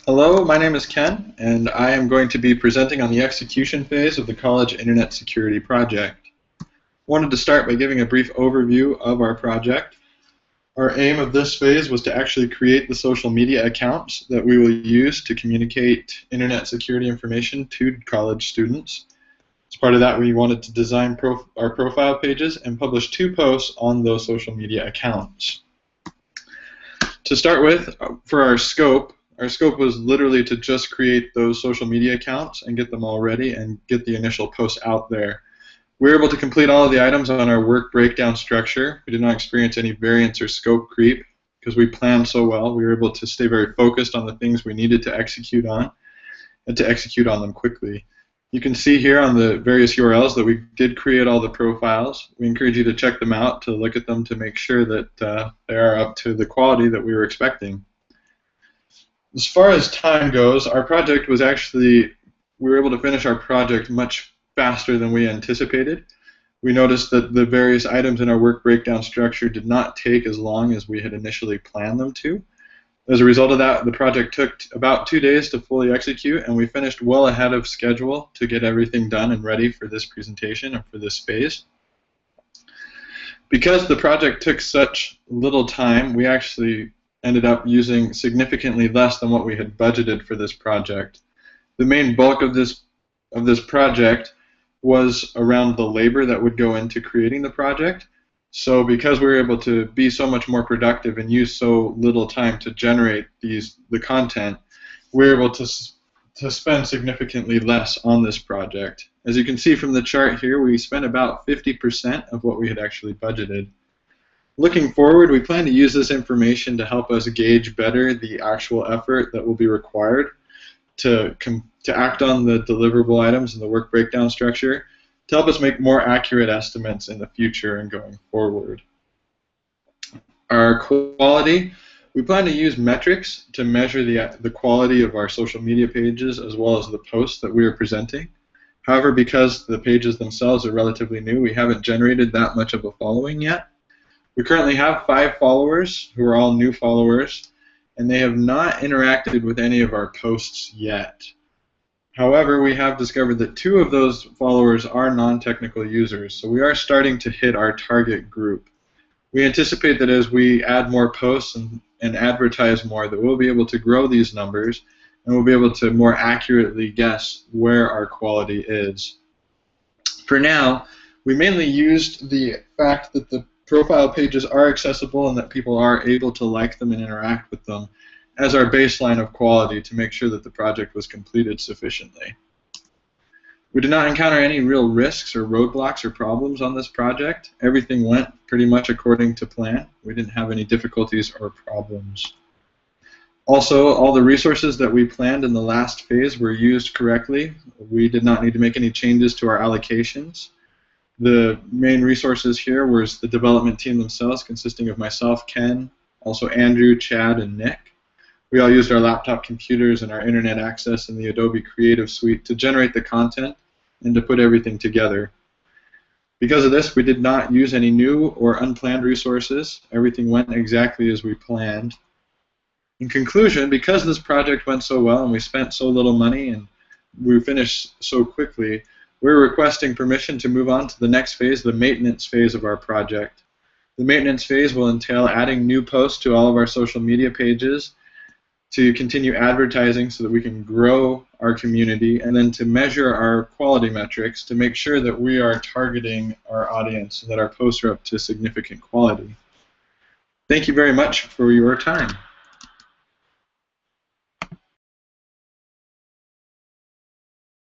Hello, my name is Ken, and I am going to be presenting on the execution phase of the College Internet Security Project. I wanted to start by giving a brief overview of our project. Our aim of this phase was to actually create the social media accounts that we will use to communicate internet security information to college students. As part of that, we wanted to design our profile pages and publish 2 posts on those social media accounts. To start with, for our scope was literally to just create those social media accounts and get them all ready and get the initial posts out there. We were able to complete all of the items on our work breakdown structure. We did not experience any variance or scope creep because we planned so well. We were able to stay very focused on the things we needed to execute on and to execute on them quickly. You can see here on the various URLs that we did create all the profiles. We encourage you to check them out, to look at them, to make sure that they are up to the quality that we were expecting. As far as time goes, our project was we were able to finish our project much faster than we anticipated. We noticed that the various items in our work breakdown structure did not take as long as we had initially planned them to. As a result of that, the project took about 2 days to fully execute, and we finished well ahead of schedule to get everything done and ready for this presentation and for this phase. Because the project took such little time, we actually ended up using significantly less than what we had budgeted for this project. The main bulk of this project was around the labor that would go into creating the project. So because we were able to be so much more productive and use so little time to generate the content, we were able to spend significantly less on this project. As you can see from the chart here, we spent about 50% of what we had actually budgeted. Looking forward, we plan to use this information to help us gauge better the actual effort that will be required to act on the deliverable items in the work breakdown structure, to help us make more accurate estimates in the future and going forward. Our quality, we plan to use metrics to measure the quality of our social media pages as well as the posts that we are presenting. However, because the pages themselves are relatively new, we haven't generated that much of a following yet. We currently have 5 followers who are all new followers, and they have not interacted with any of our posts yet. However, we have discovered that 2 of those followers are non-technical users, so we are starting to hit our target group. We anticipate that as we add more posts and advertise more, that we'll be able to grow these numbers, and we'll be able to more accurately guess where our quality is. For now, we mainly used the fact that the profile pages are accessible and that people are able to like them and interact with them as our baseline of quality to make sure that the project was completed sufficiently. We did not encounter any real risks or roadblocks or problems on this project. Everything went pretty much according to plan. We didn't have any difficulties or problems. Also, all the resources that we planned in the last phase were used correctly. We did not need to make any changes to our allocations. The main resources here was the development team themselves, consisting of myself, Ken, also Andrew, Chad, and Nick. We all used our laptop computers and our internet access in the Adobe Creative Suite to generate the content and to put everything together. Because of this, we did not use any new or unplanned resources. Everything went exactly as we planned. In conclusion, because this project went so well and we spent so little money and we finished so quickly, we're requesting permission to move on to the next phase, the maintenance phase of our project. The maintenance phase will entail adding new posts to all of our social media pages, to continue advertising so that we can grow our community, and then to measure our quality metrics to make sure that we are targeting our audience and that our posts are up to significant quality. Thank you very much for your time.